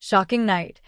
Shocking night.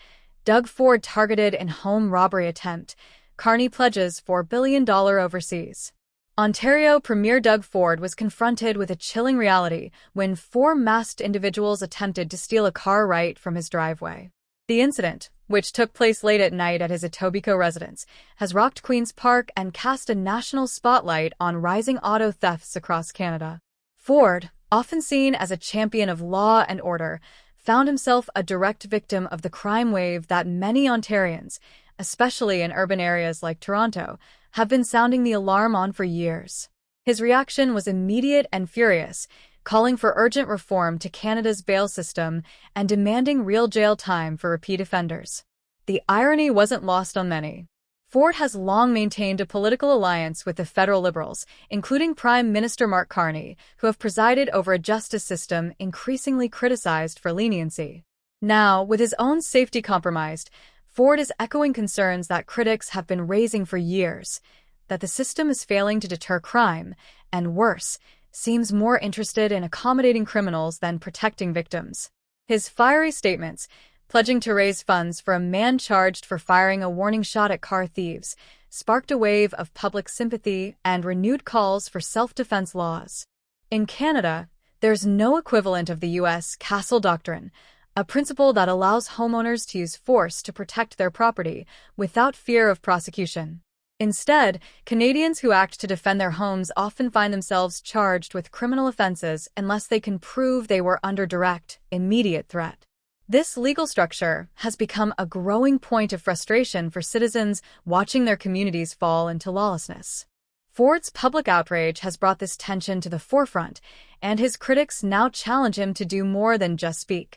Doug Ford targeted in home robbery attempt. Carney pledges $4 billion overseas. Ontario Premier Doug Ford was confronted with a chilling reality when four masked individuals attempted to steal a car right from his driveway. The incident, which took place late at night at his Etobicoke residence, has rocked Queen's Park and cast a national spotlight on rising auto thefts across Canada. Ford, often seen as a champion of law and order, found himself a direct victim of the crime wave that many Ontarians, especially in urban areas like Toronto, have been sounding the alarm on for years. His reaction was immediate and furious, calling for urgent reform to Canada's bail system and demanding real jail time for repeat offenders. The irony wasn't lost on many. Ford has long maintained a political alliance with the federal Liberals, including Prime Minister Mark Carney, who have presided over a justice system increasingly criticized for leniency. Now, with his own safety compromised, Ford is echoing concerns that critics have been raising for years, that the system is failing to deter crime, and worse, seems more interested in accommodating criminals than protecting victims. His fiery statements, pledging to raise funds for a man charged for firing a warning shot at car thieves, sparked a wave of public sympathy and renewed calls for self-defense laws. In Canada, there's no equivalent of the U.S. Castle Doctrine, a principle that allows homeowners to use force to protect their property without fear of prosecution. Instead, Canadians who act to defend their homes often find themselves charged with criminal offenses unless they can prove they were under direct, immediate threat. This legal structure has become a growing point of frustration for citizens watching their communities fall into lawlessness. Ford's public outrage has brought this tension to the forefront, and his critics now challenge him to do more than just speak,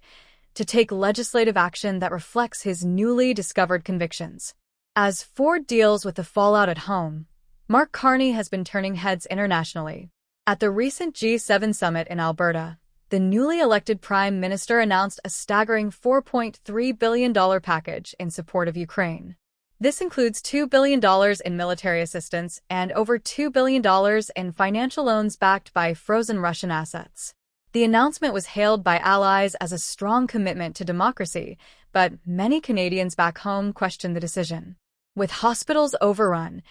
to take legislative action that reflects his newly discovered convictions. As Ford deals with the fallout at home, Mark Carney has been turning heads internationally. At the recent G7 summit in Alberta, the newly elected Prime Minister announced a staggering $4.3 billion package in support of Ukraine. This includes $2 billion in military assistance and over $2 billion in financial loans backed by frozen Russian assets. The announcement was hailed by allies as a strong commitment to democracy, but many Canadians back home questioned the decision. With hospitals overrun,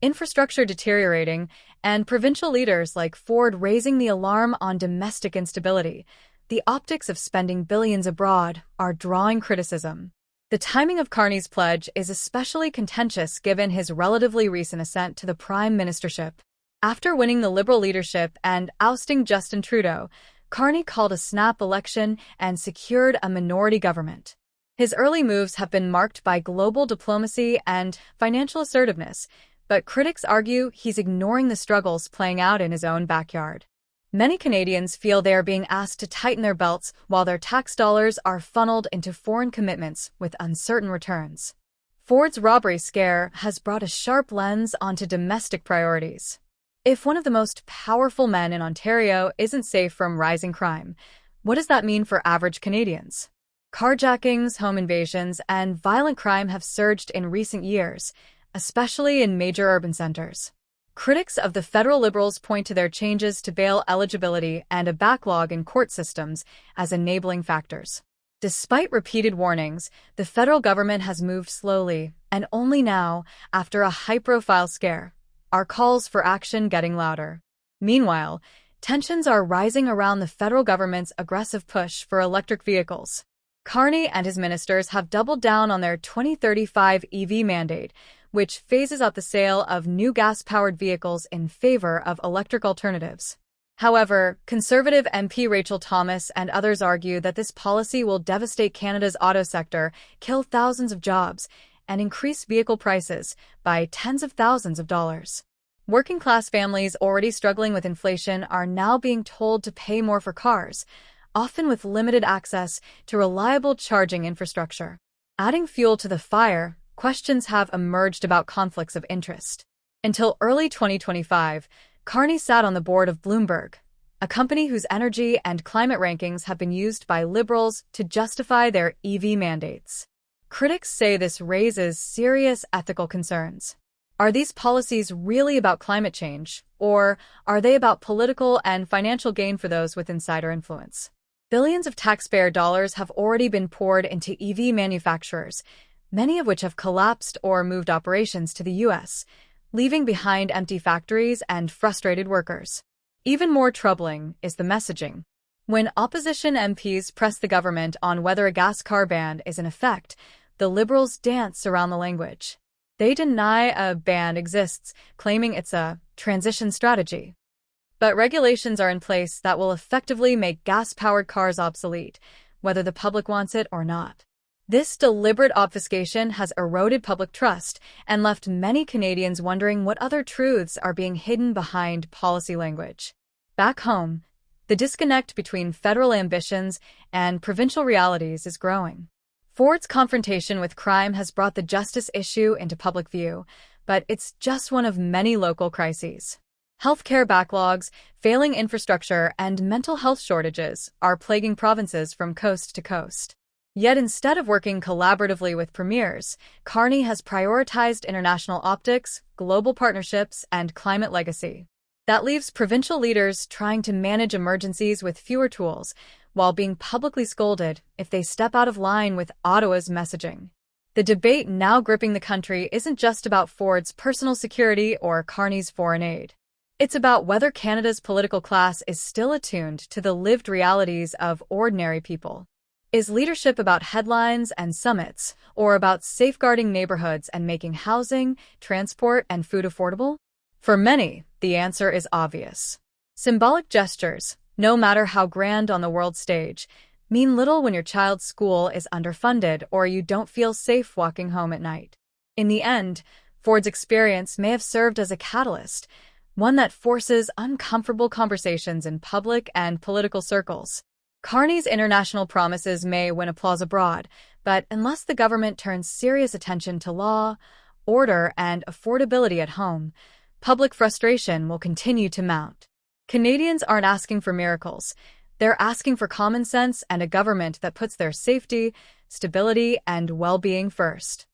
infrastructure deteriorating, and provincial leaders like Ford raising the alarm on domestic instability, the optics of spending billions abroad are drawing criticism. The timing of Carney's pledge is especially contentious given his relatively recent ascent to the prime ministership. After winning the Liberal leadership and ousting Justin Trudeau, Carney called a snap election and secured a minority government. His early moves have been marked by global diplomacy and financial assertiveness, but critics argue he's ignoring the struggles playing out in his own backyard. Many Canadians feel they are being asked to tighten their belts while their tax dollars are funneled into foreign commitments with uncertain returns. Ford's robbery scare has brought a sharp lens onto domestic priorities. If one of the most powerful men in Ontario isn't safe from rising crime, what does that mean for average Canadians? Carjackings, home invasions, and violent crime have surged in recent years, especially in major urban centers. Critics of the federal Liberals point to their changes to bail eligibility and a backlog in court systems as enabling factors. Despite repeated warnings, the federal government has moved slowly, and only now, after a high-profile scare, are calls for action getting louder. Meanwhile, tensions are rising around the federal government's aggressive push for electric vehicles. Carney and his ministers have doubled down on their 2035 EV mandate, which phases out the sale of new gas-powered vehicles in favor of electric alternatives. However, Conservative MP Rachel Thomas and others argue that this policy will devastate Canada's auto sector, kill thousands of jobs, and increase vehicle prices by tens of thousands of dollars. Working-class families already struggling with inflation are now being told to pay more for cars, often with limited access to reliable charging infrastructure. Adding fuel to the fire, questions have emerged about conflicts of interest. Until early 2025, Carney sat on the board of Bloomberg, a company whose energy and climate rankings have been used by Liberals to justify their EV mandates. Critics say this raises serious ethical concerns. Are these policies really about climate change, or are they about political and financial gain for those with insider influence? Billions of taxpayer dollars have already been poured into EV manufacturers, many of which have collapsed or moved operations to the US, leaving behind empty factories and frustrated workers. Even more troubling is the messaging. When opposition MPs press the government on whether a gas car ban is in effect, the Liberals dance around the language. They deny a ban exists, claiming it's a transition strategy. But regulations are in place that will effectively make gas-powered cars obsolete, whether the public wants it or not. This deliberate obfuscation has eroded public trust and left many Canadians wondering what other truths are being hidden behind policy language. Back home, the disconnect between federal ambitions and provincial realities is growing. Ford's confrontation with crime has brought the justice issue into public view, but it's just one of many local crises. Healthcare backlogs, failing infrastructure, and mental health shortages are plaguing provinces from coast to coast. Yet instead of working collaboratively with premiers, Carney has prioritized international optics, global partnerships, and climate legacy. That leaves provincial leaders trying to manage emergencies with fewer tools, while being publicly scolded if they step out of line with Ottawa's messaging. The debate now gripping the country isn't just about Ford's personal security or Carney's foreign aid. It's about whether Canada's political class is still attuned to the lived realities of ordinary people. Is leadership about headlines and summits, or about safeguarding neighborhoods and making housing, transport, and food affordable? For many, the answer is obvious. Symbolic gestures, no matter how grand on the world stage, mean little when your child's school is underfunded or you don't feel safe walking home at night. In the end, Ford's experience may have served as a catalyst, one that forces uncomfortable conversations in public and political circles. Carney's international promises may win applause abroad, but unless the government turns serious attention to law, order, and affordability at home, public frustration will continue to mount. Canadians aren't asking for miracles. They're asking for common sense and a government that puts their safety, stability, and well-being first.